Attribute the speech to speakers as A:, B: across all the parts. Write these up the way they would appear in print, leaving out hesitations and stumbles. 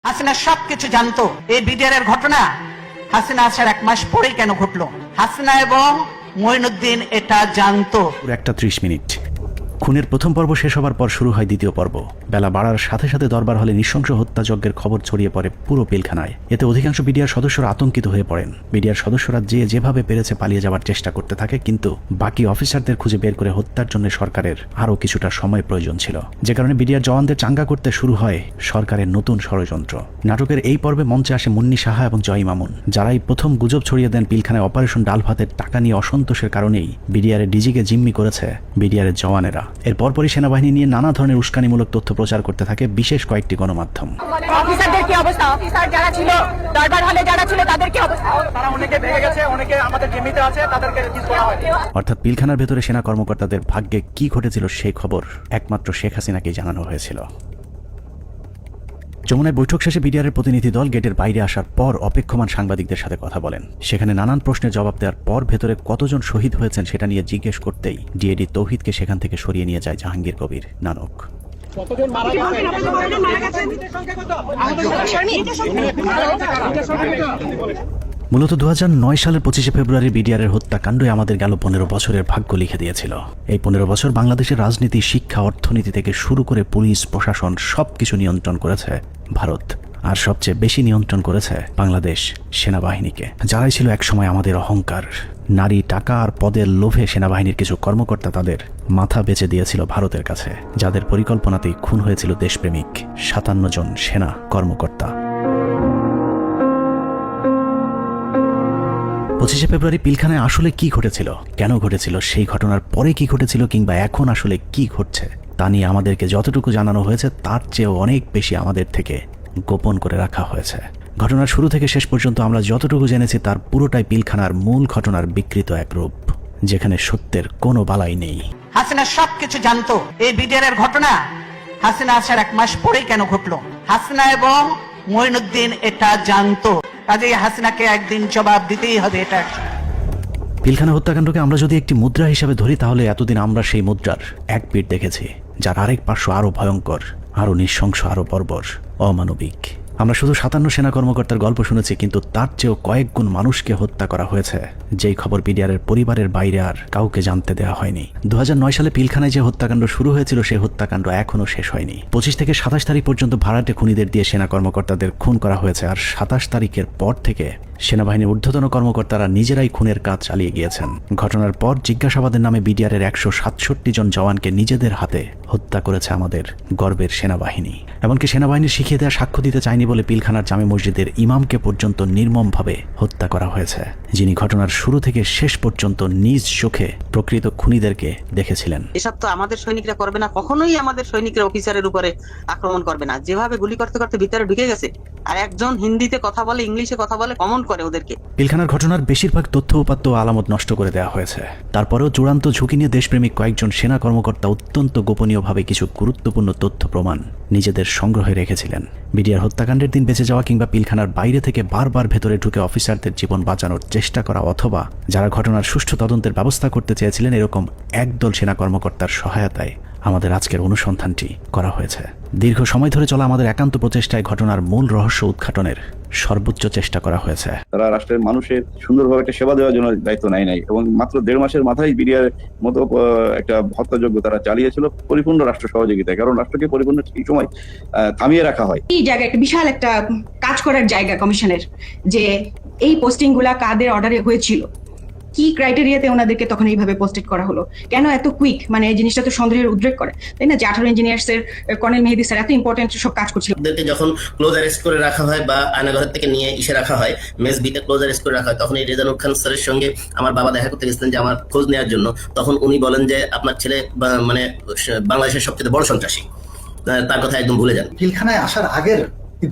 A: হাসিনা সবকিছু জানতো। এই বিডিআর এর ঘটনা হাসিনা আসার 1 মাস পরেই কেন ঘটলো? হাসিনা এবং মঈনুদ্দিন এটা জানতো।
B: একটা 30 মিনিট খুনের প্রথম পর্ব শেষ হবার পর শুরু হয় দ্বিতীয় পর্ব। বেলা বাড়ার সাথে সাথে দরবার হলে নৃশংস হত্যাযজ্ঞের খবর ছড়িয়ে পড়ে পুরো পিলখানায়। এতে অধিকাংশ বিডিআর সদস্যরা আতঙ্কিত হয়ে পড়েন। বিডিআর সদস্যরা যেভাবে পেরেছে পালিয়ে যাওয়ার চেষ্টা করতে থাকে, কিন্তু বাকি অফিসারদের খুঁজে বের করে হত্যার জন্য সরকারের আরও কিছুটা সময় প্রয়োজন ছিল, যে কারণে বিডিআর জওয়ানদের চাঙ্গা করতে শুরু হয় সরকারের নতুন ষড়যন্ত্র। নাটকের এই পর্বে মঞ্চে আসে মুন্নি সাহা এবং জয় মামুন, যারাই প্রথম গুজব ছড়িয়ে দেন পিলখানায় অপারেশন ডাল ভাতের টাকা নিয়ে অসন্তোষের কারণেই বিডিআরের ডিজিকে জিম্মি করেছে বিডিআরের জওয়ানেরা। এর পরপরই সেনাবাহিনী নিয়ে নানা ধরনের উস্কানিমূলক তথ্য প্রচার করতে থাকে বিশেষ কয়েকটি গণমাধ্যম।
C: অফিসারদের কি অবস্থা? অফিসার যারা ছিল, দরবার হলে যারা ছিল, তাদের কি অবস্থা? তারা অনেকে ভেঙে গেছে, অনেকে আমাদের জিম্মিতে আছে, তাদেরকে রিলিজ করা হয়নি।
B: অর্থাৎ পিলখানার ভেতরে সেনা কর্মকর্তাদের ভাগ্যে কি ঘটেছিল সেই খবর একমাত্র শেখ হাসিনাকেই জানানো হয়েছিল। যমুনায় বৈঠক শেষে বিডিআরের প্রতিনিধি দল গেটের বাইরে আসার পর অপেক্ষমান সাংবাদিকদের সাথে কথা বলেন। সেখানে নানান প্রশ্নের জবাব দেওয়ার পর ভেতরে কতজন শহীদ হয়েছেন সেটা নিয়ে জিজ্ঞেস করতেই ডিএডি তৌহিদকে সেখান থেকে সরিয়ে নিয়ে যায় জাহাঙ্গীর কবির নানক। মূলত 2009 সালের 25শে ফেব্রুয়ারি বিডিআরের হত্যাকাণ্ডই আমাদের গেল 15 বছরের ভাগ্য লিখে দিয়েছিল। এই 15 বছর বাংলাদেশের রাজনীতি, শিক্ষা, অর্থনীতি থেকে শুরু করে পুলিশ, প্রশাসন সবকিছু নিয়ন্ত্রণ করেছে ভারত। আর সবচেয়ে বেশি নিয়ন্ত্রণ করেছে বাংলাদেশ সেনাবাহিনীকে, যারাই ছিল একসময় আমাদের অহংকার। নারী, টাকা আর পদের লোভে সেনাবাহিনীর কিছু কর্মকর্তা তাদের মাথা বেচে দিয়েছিল ভারতের কাছে, যাদের পরিকল্পনাতেই খুন হয়েছিল দেশপ্রেমিক 57 জন সেনা কর্মকর্তা। 25শে ফেব্রুয়ারি পিলখানায় আসলে কি ঘটেছিল, কেন ঘটেছিল, সেই ঘটনার পরে কি ঘটেছিল, কিংবা এখন আসলে কি ঘটছে তা নিয়ে আমাদেরকে যতটুকু জানানো হয়েছে তার চেয়েও অনেক বেশি আমাদের থেকে গোপন করে রাখা হয়েছে। ঘটনার শুরু থেকে শেষ পর্যন্ত আমরা যতটুকু জেনেছি তার পুরোটাই পিলখানার মূল ঘটনার বিকৃত এক রূপ, যেখানে সত্যের কোনো বালাই নেই।
A: হাসিনা সবকিছু জানতো। এই বিডিআর এর ঘটনা হাসিনা আসার 1 মাস পরেই কেন ঘটলো? হাসিনা এবং মঈনুদ্দিন এটা জানতো। কাজেই হাসিনাকে একদিন জবাব দিতেই হবে। এটা
B: পিলখানা হত্যাকাণ্ডকে আমরা যদি একটি মুদ্রা হিসাবে ধরি, তাহলে এতদিন আমরা সেই মুদ্রার এক পিঠ দেখেছি, যার আরেক পার্শ্ব আরো ভয়ঙ্কর, আরো নৃশংস, আরো বর্বর, অমানবিক। আমরা শুধু 57 সেনা কর্মকর্তার গল্প শুনেছি, কিন্তু তার চেয়েও কয়েক গুণ মানুষকে হত্যা করা হয়েছে, যেই খবর বিডিআরের পরিবারের বাইরে আর কাউকে জানতে দেওয়া হয়নি। 2009 সালে পিলখানায় যে হত্যাকাণ্ড শুরু হয়েছিল, সেই হত্যাকাণ্ড এখনো শেষ হয়নি। 25 থেকে 27 তারিখ পর্যন্ত ভাড়াটে খুনিদের দিয়ে সেনা কর্মকর্তাদের খুন করা হয়েছে, আর 27 তারিখের পর থেকে সেনাবাহিনীর ঊর্ধ্বতন কর্মকর্তারা নিজেরাই খুনের কাজ চালিয়ে গিয়েছেন। ঘটনার পর জিজ্ঞাসাবাদের নামে বিডিআরের 167 জন জওয়ানকে নিজেদের হাতে হত্যা করেছে আমাদের গর্বের সেনাবাহিনী। এমনকি সেনাবাহিনীর শিখিয়ে দেওয়া সাক্ষ্য দিতে চায়নি বলে পিলখানার জামে মসজিদের ইমামকে পর্যন্ত নির্মমভাবে হত্যা করা হয়েছে, যিনি ঘটনার শুরু থেকে শেষ পর্যন্ত নিজ চোখে প্রকৃত খুনিদেরকে দেখেছিলেন।
D: এসব তো আমাদের সৈনিকরা করবে না, কখনোই আমাদের সৈনিকরা অফিসারের উপরে আক্রমণ করবে না। যেভাবে গুলি করতে করতে ভিতরে ঢুকে গেছে, আর একজন হিন্দিতে কথা বলে, ইংলিশে কথা বলে, কমেন্ট করে ওদেরকে।
B: পিলখানার ঘটনার বেশিরভাগ তথ্য উপাত্ত ও আলামত নষ্ট করে দেওয়া হয়েছে। তারপরেও চূড়ান্ত ঝুঁকি নিয়ে দেশপ্রেমিক কয়েকজন সেনা কর্মকর্তা অত্যন্ত গোপনীয়ভাবে কিছু গুরুত্বপূর্ণ তথ্য প্রমাণ নিজেদের সংগ্রহে রেখেছিলেন। বিডিআর হত্যাকাণ্ডের দিন বেঁচে যাওয়া কিংবা পিলখানার বাইরে থেকে বারবার ভেতরে ঢুকে অফিসারদের জীবন বাঁচানোর চেষ্টা করা, অথবা যারা ঘটনার সুষ্ঠু তদন্তের ব্যবস্থা করতে চেয়েছিলেন, এরকম একদল সেনা কর্মকর্তার সহায়তায় আমাদের আজকের অনুসন্ধানটি করা হয়েছে। দীর্ঘ সময় ধরে চলা আমাদের একান্ত প্রচেষ্টায় ঘটনার মূল রহস্য উদ্ঘাটনের সর্বোচ্চ চেষ্টা করা হয়েছে।
E: তারা রাষ্ট্রের মানুষের সুন্দরভাবে একটা সেবা দেওয়ার জন্য দায়িত্ব নেয় নাই, এবং মাত্র 1.5 মাসের মাথায় বিডিআর মতো একটা হত্যাযজ্ঞ তারা চালিয়েছিল পরিপূর্ণ রাষ্ট্র সহযোগিতায়। কারণ রাষ্ট্রকে পরিপূর্ণ এই সময় থামিয়ে রাখা হয়।
C: এই জায়গায় একটা বিশাল একটা কাজ করার জায়গা কমিশনের, যে এই পোস্টিং গুলা কাদের অর্ডারে হয়েছিল, কি ক্রাইটেরিয়াতে ওনাদেরকে তখন এইভাবে পোস্টেড করা হলো, কেন এত কুইক, মানে এই জিনিসটা তো সন্দেহের উদ্রেক করে, তাই না? যে 18 ইঞ্জিনিয়ার্স এর কর্নেল মেহেদী স্যার এত ইম্পর্টেন্ট সব কাজ করছিল।
F: ওদেরকে যখন ক্লোজ অ্যারেস্ট করে রাখা হয় বা আয়নাঘর থেকে নিয়ে এসে রাখা হয়, মেস বিতে ক্লোজ অ্যারেস্ট করে রাখা হয়, তখন এই রেজানুর খান স্যারের সঙ্গে আমার বাবা দেখা করতে গেছিলেন যে আমার খোঁজ নেওয়ার জন্য। তখন উনি বলেন যে আপনার ছেলে মানে বাংলাদেশের সবচেয়ে বড় সন্ত্রাসী, তার কথা একদম ভুলে যান।
G: পিলখানায় আসার আগের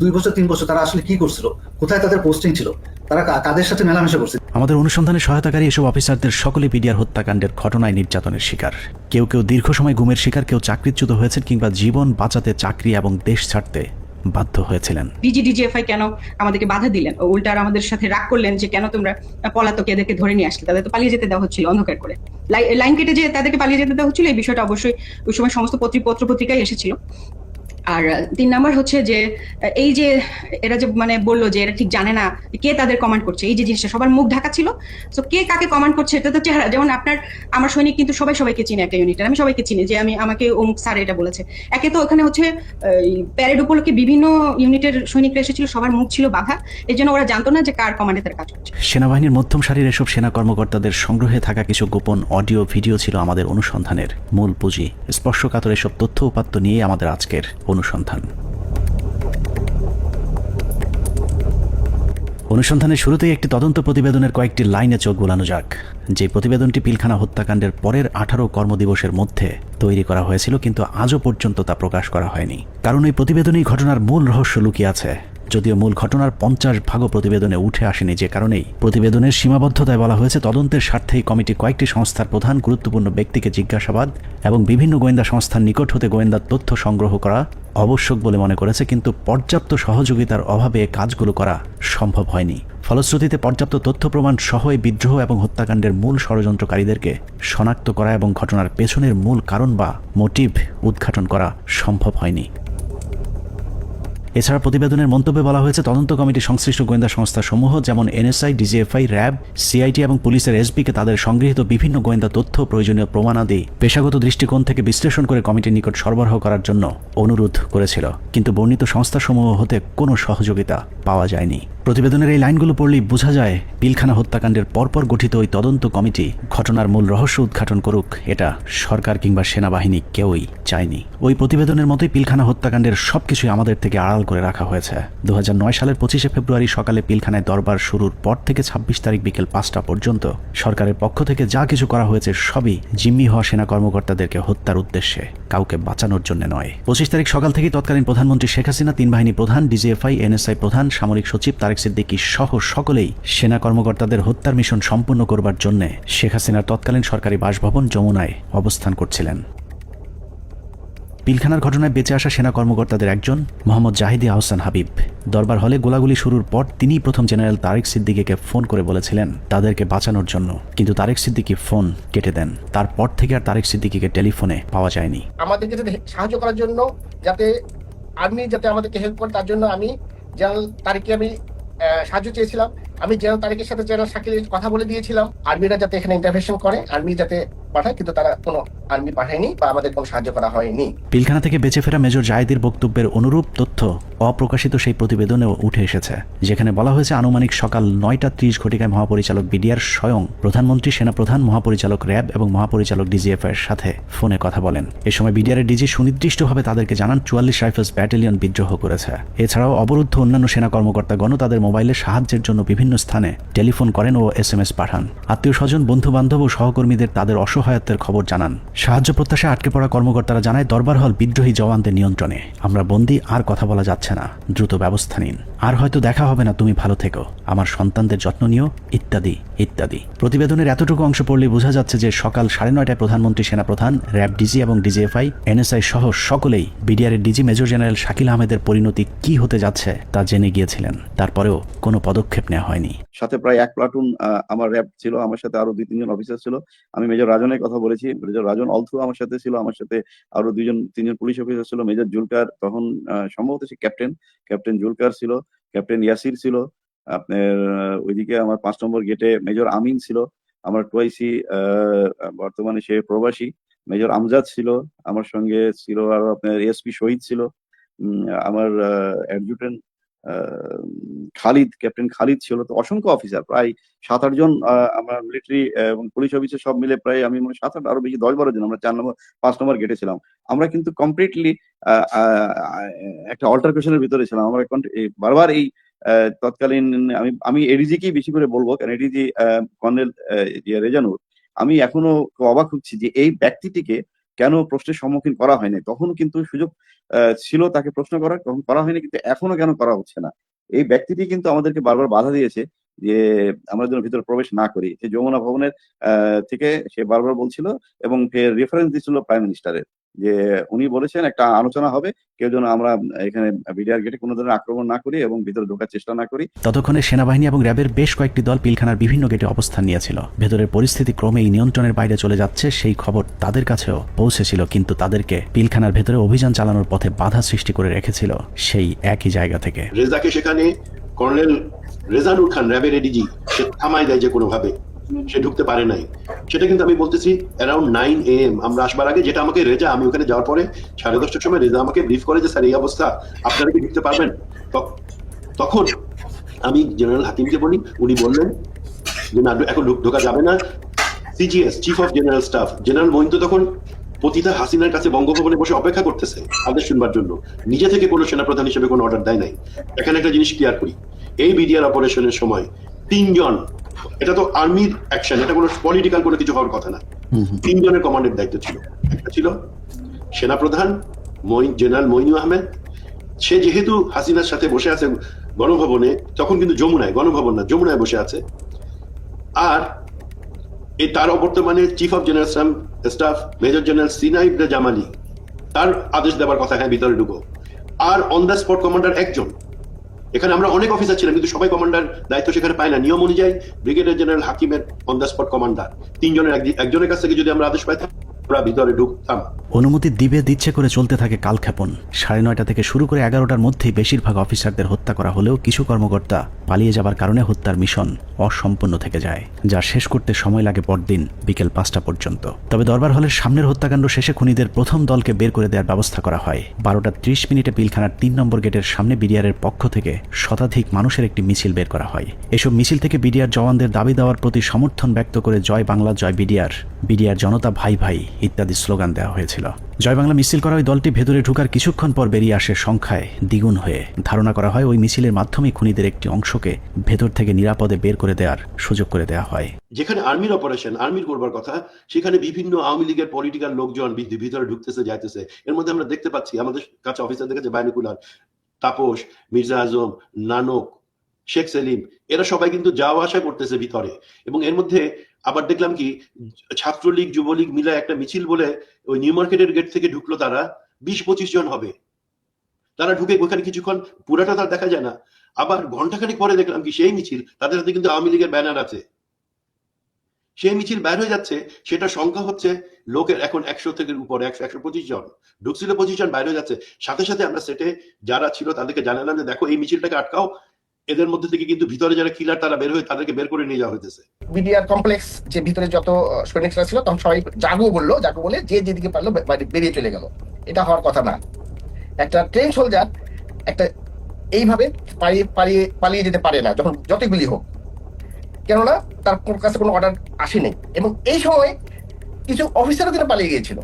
G: 2 বছর 3 বছর তারা আসলে কি করছিল, কোথায় তাদের পোস্টিং ছিল, তারা কাদের সাথে মেলামেশা করছে।
B: আমাদের অনুসন্ধানে সহায়তাকারী এসব অফিসারদের সকলে বিডিআর হত্যাকাণ্ডের ঘটনায় নির্যাতনের শিকার। কেউ কেউ দীর্ঘ সময় গুমের শিকার, কেউ চাকরিচ্যুত হয়েছেন, কিংবা জীবন বাঁচাতে চাকরি এবং দেশ ছাড়তে বাধ্য হয়েছিলেন।
C: ডিজিডিজিএফআই কেন আমাদেরকে বাধা দিলেন, উল্টা আমাদের সাথে রাগ করলেন যে কেন তোমরা পলাতক এদেরকে ধরে নিয়ে আসলে? তাদের তো পালিয়ে যেতে দেওয়া হচ্ছিল অন্ধকার করে, লাইন কেটে যে তাদেরকে পালিয়ে যেতে দেওয়া হচ্ছিল। এই বিষয়টা অবশ্যই ওই সময় সমস্ত পত্র পত্রিকায় এসেছিল। আর 3 নাম্বার হচ্ছে যে এই যে এরা যে মানে বললো যে এরা ঠিক জানে না কে তাদের কমান্ড করছে, এই যে জিনিসটা সবার মুখ ঢাকা ছিল। তো কে কাকে কমান্ড করছে এটা তো চেহারা, যেমন আমার সৈনিক কিন্তু সবাই সবাইকে চিনে একটা ইউনিটের, আমি সবাইকে চিনি যে আমাকে অমুক স্যার এটা বলেছে। একে তো ওখানে হচ্ছে প্যারেড উপলক্ষে বিভিন্ন ইউনিটের সৈনিকরা এসেছিল, সবার মুখ ছিল বাঁধা, এই জন্য ওরা জানতো না যে কার কমান্ডে তারা কাজ করছে।
B: সেনাবাহিনীর মধ্যম সারির এসব সেনা কর্মকর্তাদের সংগ্রহে থাকা কিছু গোপন অডিও ভিডিও ছিল আমাদের অনুসন্ধানের মূল পুঁজি। স্পর্শকাতর এসব তথ্য উপাত্ত নিয়েই আমাদের আজকের অনুসন্ধানের শুরুতেই একটি তদন্ত প্রতিবেদনের কয়েকটি লাইনে চোখ বোলানো যাক। যে প্রতিবেদনটি পিলখানা হত্যাকাণ্ডের পরের 18 কর্মদিবসের মধ্যে তৈরি করা হয়েছিল, কিন্তু আজও পর্যন্ত তা প্রকাশ করা হয়নি, কারণ এই প্রতিবেদনেই ঘটনার মূল রহস্য লুকিয়ে আছে। যদিও মূল ঘটনার 50 ভাগও প্রতিবেদনে উঠে আসেনি, যে কারণেই প্রতিবেদনের সীমাবদ্ধতায় বলা হয়েছে তদন্তের স্বার্থেই কমিটি কয়েকটি সংস্থার প্রধান গুরুত্বপূর্ণ ব্যক্তিকে জিজ্ঞাসাবাদ এবং বিভিন্ন গোয়েন্দা সংস্থার নিকট হতে গোয়েন্দা তথ্য সংগ্রহ করা আবশ্যক বলে মনে করেছে, কিন্তু পর্যাপ্ত সহযোগিতার অভাবে কাজগুলো করা সম্ভব হয়নি। ফলশ্রুতিতে পর্যাপ্ত তথ্য প্রমাণ সহ এই বিদ্রোহ এবং হত্যাকাণ্ডের মূল ষড়যন্ত্রকারীদেরকে শনাক্ত করা এবং ঘটনার পেছনের মূল কারণ বা মোটিভ উদ্ঘাটন করা সম্ভব হয়নি। এছাড়া প্রতিবেদনের মন্তব্যে বলা হয়েছে তদন্ত কমিটি সংশ্লিষ্ট গোয়েন্দা সংস্থা সমূহ যেমন এনএসআই, ডিজিএফআই, র্যাব, সিআইটি এবং পুলিশের এসপিকে তাদের সংগৃহীত বিভিন্ন গোয়েন্দা তথ্য প্রয়োজনীয় প্রমাণাদি পেশাগত দৃষ্টিকোণ থেকে বিশ্লেষণ করে কমিটির নিকট সরবরাহ করার জন্য অনুরোধ করেছিল, কিন্তু বর্ণিত সংস্থাসমূহ হতে কোনো সহযোগিতা পাওয়া যায়নি। প্রতিবেদনের এই লাইনগুলো পড়লেই বোঝা যায় পিলখানা হত্যাকাণ্ডের পরপর গঠিত ওই তদন্ত কমিটি ঘটনার মূল রহস্য উদ্ঘাটন করুক, এটা সরকার কিংবা সেনাবাহিনী কেউই চায়নি। ওই প্রতিবেদনের মতোই পিলখানা হত্যাকাণ্ডের সবকিছুই আমাদের থেকে আড়াল করে রাখা হয়েছে। 2009 সালের 25শে ফেব্রুয়ারি সকালে পিলখানায় দরবার শুরুর পর থেকে 26 তারিখ বিকেল 5টা পর্যন্ত সরকারের পক্ষ থেকে যা কিছু করা হয়েছে সবই জিম্মি হওয়া সেনা কর্মকর্তাদেরকে হত্যার উদ্দেশ্যে, কাউকে বাঁচানোর জন্য নয়। 25 তারিখ সকাল থেকে তৎকালীন প্রধানমন্ত্রী শেখ হাসিনা, 3 বাহিনী প্রধান, ডিজিএফআই, এনএসআই প্রধান, সামরিক সচিব তারেক সিদ্দিকী সহ সকলেই সেনা কর্মকর্তাদের হত্যার মিশন সম্পূর্ণ করবার জন্য শেখ হাসিনার তৎকালীন সরকারি বাসভবন যমুনায় অবস্থান করছিলেন। পিলখানার ঘটনায় বেঁচে আসা সেনা কর্মকর্তাদের একজন মোহাম্মদ জাহিদি আহসান হাবিব দরবার হলে গোলাগুলি শুরুর পর তিনিই প্রথম জেনারেল তারেক সিদ্দিকীকে ফোন করে বলেছিলেন তাদেরকে বাঁচানোর জন্য, কিন্তু তারেক সিদ্দিকী ফোন কেটে দেন। তারপর থেকে আর তারেক সিদ্দিকীকে টেলিফোনে পাওয়া যায়নি।
H: আমাদেরকে যাতে সাহায্য করার জন্য, যাতে আর্মি যাতে আমাদেরকে হেল্প করে, তার জন্য আমি জেনারেল তারেককে আমি সাহায্য চেয়েছিলাম। আমি জেনারেল তারেকের সাথে জেনারেল শাকিলের কথা বলে দিয়েছিলাম আর্মিরা যাতে এখানে ইন্টারভেনশন করে, আর্মি যাতে পাঠায়, কিন্তু তারা কোনো আর্মি পাঠায়নি বা আমাদের কোনো সাহায্য করা হয়নি।
B: পিলখানা থেকে বেঁচে ফেরা মেজর জায়েদের বক্তব্যের অনুরূপ তথ্য অপ্রকাশিত সেই প্রতিবেদনেও উঠে এসেছে, যেখানে বলা হয়েছে আনুমানিক সকাল 9টা 30 ঘটিকায় মহাপরিচালক বিডিআর স্বয়ং প্রধানমন্ত্রী, সেনাপ্রধান, মহাপরিচালক র্যাব এবং মহাপরিচালক ডিজিএফ এর সাথে ফোনে কথা বলেন। এ সময় বিডিআরের ডিজি সুনির্দিষ্টভাবে তাদেরকে জানান 44 রাইফেলস ব্যাটালিয়ন বিদ্রোহ করেছে। এছাড়াও অবরুদ্ধ অন্যান্য সেনা কর্মকর্তাগণ তাদের মোবাইলে সাহায্যের জন্য বিভিন্ন স্থানে টেলিফোন করেন ও SMS পাঠান। আত্মীয় স্বজন, বন্ধু বান্ধব ও সহকর্মীদের তাদের অসহায়ত্বের খবর জানান। সাহায্য প্রত্যাশায় আটকে পড়া কর্মকর্তারা জানায় দরবার হল বিদ্রোহী জওয়ানদের নিয়ন্ত্রণে, আমরা বন্দী, আর কথা বলা যাচ্ছে না, দ্রুত ব্যবস্থা নিন, আর হয়তো দেখা হবে না, তুমি ভালো থেকো, আমার সন্তানদের যত্ন নিও, ইত্যাদি ইত্যাদি। প্রতিবেদনের এতটুকু অংশ পড়লে বোঝা যাচ্ছে যে সকাল 9:30টায় প্রধানমন্ত্রী, সেনাপ্রধান, র্যাব ডিজি এবং ডিজিএফআই, এনএসআই সহ সকলেই বিডিআরের ডিজি মেজর জেনারেল শাকিল আহমেদের পরিণতি কি হতে যাচ্ছে তা জেনে গিয়েছিলেন। তারপরেও কোনো পদক্ষেপ নেওয়া হয়নি।
E: সাথে প্রায় 1 প্লাটুন আমার র্যাব ছিল, আমার সাথে আরো 2-3 জন অফিসার ছিল। আমি মেজর রাজনের কথা বলেছি, মেজর রাজন অলথু আমার সাথে ছিল, আমার সাথে আরো 2-3 জন পুলিশ অফিসার ছিল। মেজর জুলকার, তখন সম্ভবত সে ক্যাপ্টেন জুলকার ছিল, ক্যাপ্টেন ইয়াসির ছিল। আপনার ওইদিকে আমার 5 নম্বর গেটে মেজর আমিন ছিল, আমার টুয়াইসি, বর্তমানে সে প্রবাসী। মেজর আমজাদ ছিল, আমার সঙ্গে ছিল আরো আপনার এসপি শহীদ ছিল, আমার অ্যাডজুটেন্ট ক্যাপ্টেন খালিদ ছিল। তো অসংখ্য অফিসার, প্রায় 7-8 জন আমরা মিলিটারি এবং পুলিশ অফিসার সব মিলে প্রায় আমি মনে 7-8 আরো বেশি 10-12 জন আমরা 5 নম্বর গেটে ছিলাম। আমরা কিন্তু কমপ্লিটলি একটা অল্টারকেশনের ভিতরে ছিলাম। আমরা বারবার এই তৎকালীন আমি এডিজিকেই বেশি করে বলবো, কারণ এডিজি কর্নেল রেজানুর, আমি এখনো অবাক হচ্ছি যে এই ব্যক্তিটিকে কেন প্রশ্নের সম্মুখীন করা হয়নি। তখন কিন্তু সুযোগ ছিল তাকে প্রশ্ন করার, তখন করা হয়নি, কিন্তু এখনো কেন করা হচ্ছে না। এই ব্যক্তিটি কিন্তু আমাদেরকে বারবার বাধা দিয়েছে যে আমরা যেন ভিতরে প্রবেশ না করি। সে যমুনা ভবনের থেকে সে বারবার বলছিল এবং রেফারেন্স দিচ্ছিল প্রাইম মিনিস্টারের। যে উনি বলেছেন একটা আলোচনা হবে, কেউ যেন আমরা এখানে বিডিআর গেটে কোনো ধরনের আক্রমণ না করি এবং ভিতরে ঢোকার চেষ্টা না করি।
B: ততক্ষণে সেনাবাহিনী এবং র্যাবের বেশ কয়েকটি দল পিলখানার বিভিন্ন গেটে অবস্থান নিয়েছিল। ভেতরের পরিস্থিতি ক্রমেই নিয়ন্ত্রণের বাইরে চলে যাচ্ছে সেই খবর তাদের কাছেও পৌঁছেছিল, কিন্তু তাদেরকে পিলখানার ভেতরে অভিযান চালানোর পথে বাধা সৃষ্টি করে রেখেছিল সেই একই জায়গা থেকে।
I: রেজাকে সেখানে কর্নেল রেজানুর খান র্যাবের এডিজি সে থামাই দেয় যে কোনোভাবে, সে ঢুকতে পারে নাই। সেটা কিন্তু আমি বলতেছি অ্যারাউন্ড 9 AM আমরা আসবার আগে, যেটা আমাকে রেজা, আমি ওখানে যাওয়ার পরে 10:30টার সময় রেজা আমাকে ব্রিফ করে যে স্যার এই অবস্থা, আপনারা কি ঢুকতে পারবেন? তখন আমি জেনারেল হাকিমকে বলি, উনি বললেন যে না, এখন ঢোকা যাবে না। CGS chief of general staff general Moeen তো তখন পতিতা হাসিনার কাছে বঙ্গভবনে বসে অপেক্ষা করতেছে আদেশ শুনবার জন্য, নিজে থেকে কোনো সেনাপ্রধান হিসেবে কোনো অর্ডার দেয় নাই। এখানে একটা জিনিস ক্লিয়ার করি, এই বিডিআর অপারেশনের সময় 3 জন, এটা তো আর্মির অ্যাকশন, এটা কোনো পলিটিক্যাল কোনো কিছু হওয়ার কথা না, 3 জনের কমান্ডের দায়িত্ব ছিল। একটা ছিল সেনাপ্রধান জেনারেল মঈনুল আহমেদ, সে যেহেতু হাসিনার সাথে বসে আছে গণভবনে, তখন কিন্তু যমুনায়, গণভবন না যমুনায় বসে আছে, আর এই তার অবর্তমানে chief of general staff major general সিনাইব জামালি, তার আদেশ দেওয়ার কথা, হ্যাঁ ভিতরে ঢুকো। আর অন দ্য স্পট কমান্ডার একজন। এখানে আমরা অনেক অফিসার ছিলাম, কিন্তু সবাই কমান্ডার দায়িত্ব সেখানে পায় না। নিয়ম অনুযায়ী ব্রিগেডিয়ার জেনারেল হাকিমের অন দ্য স্পট কমান্ডার, 3 জনের একজনের কাছ থেকে যদি আমরা আদেশ পাইতাম আমরা ভিতরে ঢুকতাম।
B: অনুমতি দিচ্ছে করে চলতে থাকে কালক্ষেপণ। 9:30 থেকে শুরু করে 11টার মধ্যেই বেশিরভাগ অফিসারদের হত্যা করা হলেও কিছু কর্মকর্তা পালিয়ে যাবার কারণে হত্যার মিশন অসম্পূর্ণ থেকে যায়, যা শেষ করতে সময় লাগে পরদিন বিকেল 5টা পর্যন্ত। তবে দরবার হলের সামনের হত্যাকাণ্ড শেষে খুনিদের প্রথম দলকে বের করে দেওয়ার ব্যবস্থা করা হয়। 12:30 পিলখানার 3 নম্বর গেটের সামনে বিডিআরের পক্ষ থেকে শতাধিক মানুষের একটি মিছিল বের করা হয়। এসব মিছিল থেকে বিডিআর জওয়ানদের দাবি দেওয়ার প্রতি সমর্থন ব্যক্ত করে জয় বাংলা, জয় বিডিআর, বিডিআর জনতা ভাই ভাই ইত্যাদি স্লোগান দেওয়া হয়েছিল। জয় বাংলা মিছিল করা ওই দলটি ভেতরে ঢুকার কিছুক্ষণ পর বেরিয়ে আসে সংখ্যায় দ্বিগুণ হয়ে। ধারণা করা হয় ওই মিছিলের মাধ্যমে খুনিদের একটি অংশকে ভেতর থেকে নিরাপদে বের করে দেওয়ার সুযোগ করে দেওয়া হয়।
I: যেখানে আর্মির অপারেশন, আর্মির করবার কথা, সেখানে বিভিন্ন আওয়ামী লীগের পলিটিক্যাল লোকজন ভিতরে ঢুকতেছে, যাইতেছে। এর মধ্যে আমরা দেখতে পাচ্ছি আমাদের কাছে অফিসারদের কাছে বাইনোকুলার, তাপস, মির্জা আজম, নানক, শেখ সেলিম, এরা সবাই কিন্তু যাওয়া আসা করতেছে ভিতরে। এবং এর মধ্যে আবার দেখলাম কি ছাত্রলীগ যুবলীগ মিলে একটা মিছিল বলে ওই নিউ মার্কেটের গেট থেকে ঢুকলো, তারা 20-25 জন হবে। তারা ঢুকে ওখানে কিছুক্ষণ, পুরাটা তার দেখা যায় না। আবার ঘন্টাখানিক পরে দেখলাম কি সেই মিছিল, তাদের হাতে কিন্তু আওয়ামী লীগের ব্যানার আছে, সেই মিছিল বের হয়ে যাচ্ছে। সেটা সংখ্যা হচ্ছে লোকের এখন 100 থেকে উপরে, 125 জন ঢুকছিল, 25 জন বাইরে হয়ে যাচ্ছে। সাথে সাথে আমরা সেটে যারা ছিল তাদেরকে জানালাম যে দেখো এই মিছিলটাকে আটকাও, এদের মধ্যে থেকে কিন্তু ভিতরে যারা কিলার তারা বের হয়ে তাদেরকে বের করে নিয়ে যাওয়া হয়েছে।
H: বিডিআর কমপ্লেক্স যে ভিতরে যত সৈনিকরা ছিল তখন সবাই জাগো বলে যে যেদিকে পারলো বেরিয়ে চলে গেল। এটা হওয়ার কথা না। একটা ট্রেন সোলজার একটা এইভাবে পালিয়ে যেতে পারে না, যখন যতগুলি হোক, কেননা তার কাছে কোনো অর্ডার আসেনি। এবং এই সময় কিছু অফিসারও যেন পালিয়ে গিয়েছিল।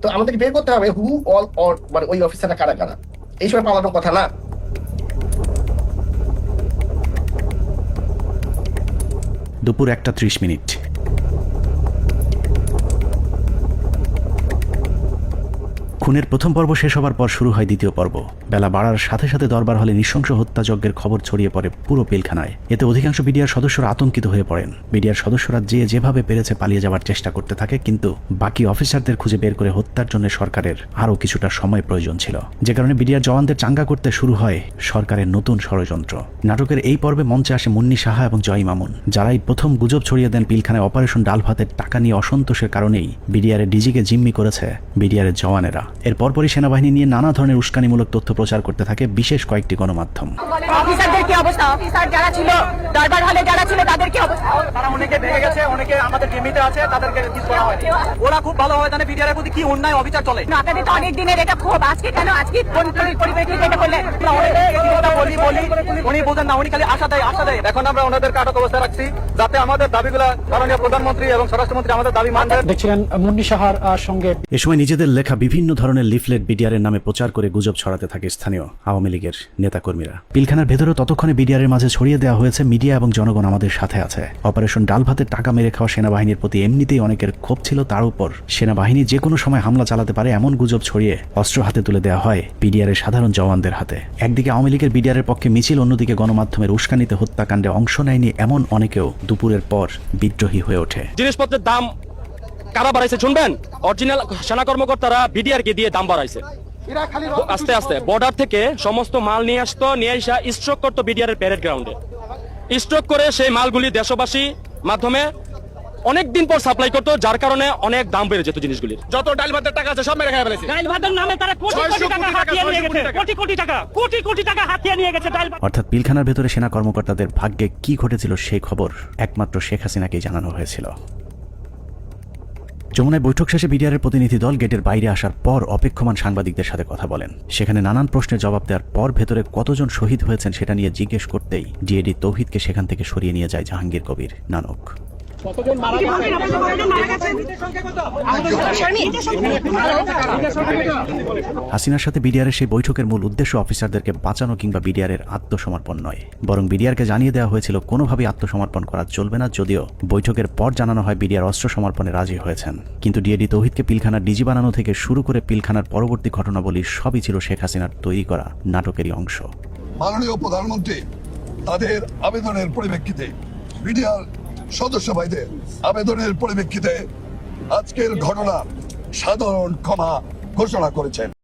H: তো আমাদেরকে বের করতে হবে হু অল অর, মানে ওই অফিসাররা কারা কারা। এই সময় পালানোর কথা না।
B: দুপুর 1:30। খুনের প্রথম পর্ব শেষ হবার পর শুরু হয় দ্বিতীয় পর্ব। বেলা বাড়ার সাথে সাথে দরবার হলে নৃশংস হত্যাযজ্ঞের খবর ছড়িয়ে পড়ে পুরো পিলখানায়। এতে অধিকাংশ বিডিআর সদস্যরা আতঙ্কিত হয়ে পড়েন। বিডিআর সদস্যরা যেভাবে পেরেছে পালিয়ে যাওয়ার চেষ্টা করতে থাকে, কিন্তু বাকি অফিসারদের খুঁজে বের করে হত্যার জন্য সরকারের আরও কিছুটা সময় প্রয়োজন ছিল, যে কারণে বিডিআর জওয়ানদের চাঙ্গা করতে শুরু হয় সরকারের নতুন ষড়যন্ত্র। নাটকের এই পর্বে মঞ্চে আসে মুন্নি সাহা এবং জয় মামুন, যারাই প্রথম গুজব ছড়িয়ে দেন পিলখানায় অপারেশন ডাল ভাতের টাকা নিয়ে অসন্তোষের কারণেই বিডিআরের ডিজিকে জিম্মি করেছে বিডিআরের জওয়ানেরা। এর পরপরই সেনাবাহিনী নিয়ে নানা ধরনের উস্কানিমূলক তথ্য প্রচার করতে থাকে বিশেষ কয়েকটি গণমাধ্যম।
J: অফিসারদের কি অবস্থা, অফিসার যারা ছিল দরবার হলে যারা ছিল তাদের কি অবস্থা? তারা অনেকে ভেঙে গেছে, অনেকে আমাদের জিম্মিতে আছে, তাদেরকে রিলিজ করা হয়নি। ওরা খুব ভালো হয় জানে বিডিআর এর প্রতি কি অন্যায় অবিচার চলে। আপনাদের তো অনেক দিনের এটা খুব, আজকে কেন, আজকে কোন পরিপ্রেক্ষিতে এটা করলেন? উনি বোঝেন না, উনি খালি আশা দেয়। এখন আমরা ওনাদেরকে আটক অবস্থায় রাখছি যাতে আমাদের দাবিগুলা মাননীয় প্রধানমন্ত্রী এবং স্বরাষ্ট্রমন্ত্রী আমাদের দাবি মানবেন। দেখছিলেন মুন্নি সাহার সঙ্গে
B: এ সময় নিজেদের লেখা বিভিন্ন ধরনের লিফলেট বিডিআরের নামে প্রচার করে গুজব ছড়াতে থাকে স্থানীয় আওয়ামী লীগের নেতাকর্মীরা। পিলখানার ভেতরেও ততক্ষণে বিডিআরের মাঝে ছড়িয়ে দেওয়া হয়েছে মিডিয়া এবং জনগণ আমাদের সাথে আছে। অপারেশন ডাল ভাতের টাকা মেরে খাওয়া সেনাবাহিনীর প্রতি এমনিতেই অনেকের ক্ষোভ ছিল, তার উপর সেনাবাহিনী যে কোনো সময় হামলা চালাতে পারে এমন গুজব ছড়িয়ে অস্ত্র হাতে তুলে দেওয়া হয় বিডিআরের সাধারণ জওয়ানদের হাতে। একদিকে আওয়ামী লীগের বিডিআরের পক্ষে মিছিল, অন্যদিকে গণমাধ্যমের উস্কানিতে হত্যাকাণ্ডে অংশ নেয়নি এমন অনেকেও দুপুরের পর বিদ্রোহী হয়ে ওঠে।
K: জিনিসপত্রের দাম কারা বাড়াইছে শুনবেন? অরিজিনাল সেনা কর্মকর্তারা বিডিআর কে দিয়ে দাম বাড়াইছে। আস্তে আস্তে বর্ডার থেকে সমস্ত মাল নিয়ে আসতো, নিয়ে আসা স্ট্রোক করতো বিডিআর এর প্যারেড গ্রাউন্ডে। স্ট্রোক করে সেই মালগুলি দেশবাসী মাধ্যমে অনেক দিন পর সাপ্লাই করতো, যার কারণে অনেক দাম বেড়ে যেত জিনিসগুলির। যত ডাল ভাতের টাকা আছে সব মেরে খেয়ে ফেলেছে।
J: ডাল ভাতের নামে তারা কোটি কোটি টাকা হাতিয়ে নিয়ে গেছে, কোটি কোটি টাকা হাতিয়ে নিয়ে গেছে ডাল ভাত।
B: অর্থাৎ পিলখানার ভেতরে সেনা কর্মকর্তাদের ভাগ্যে কি ঘটেছিল সেই খবর একমাত্র শেখ হাসিনাকেই জানানো হয়েছিল। যমুনায় বৈঠক শেষে বিডিআরের প্রতিনিধি দল গেটের বাইরে আসার পর অপেক্ষমান সাংবাদিকদের সাথে কথা বলেন। সেখানে নানান প্রশ্নের জবাব দেওয়ার পর ভেতরে কতজন শহীদ হয়েছেন সেটা নিয়ে জিজ্ঞেস করতেই ডিএডি তৌহিদকে সেখান থেকে সরিয়ে নিয়ে যায় জাহাঙ্গীর কবির নানক। হাসিনার সাথে বিডিআরের সেই বৈঠকের মূল উদ্দেশ্য অফিসারদেরকে বাঁচানো কিংবা বিডিআরের আত্মসমর্পণ নয়, বরং বিডিআরকে জানিয়ে দেওয়া হয়েছিল কোনোভাবেই আত্মসমর্পণ করা চলবে না। যদিও বৈঠকের পর জানানো হয় বিডিআর অস্ত্র সমর্পণে রাজি হয়েছেন, কিন্তু ডিএডি তৌহিদকে পিলখানার ডিজি বানানো থেকে শুরু করে পিলখানার পরবর্তী ঘটনাবলী সবই ছিল শেখ হাসিনার তৈরি করা নাটকেরই অংশ।
L: মাননীয় প্রধানমন্ত্রী তাদের আবেদনের পরিপ্রেক্ষিতে, বিডিআর সদস্য ভাইদের আবেদনের পরিপ্রেক্ষিতে আজকের ঘটনা সাধারণ ক্ষমা ঘোষণা করেছেন।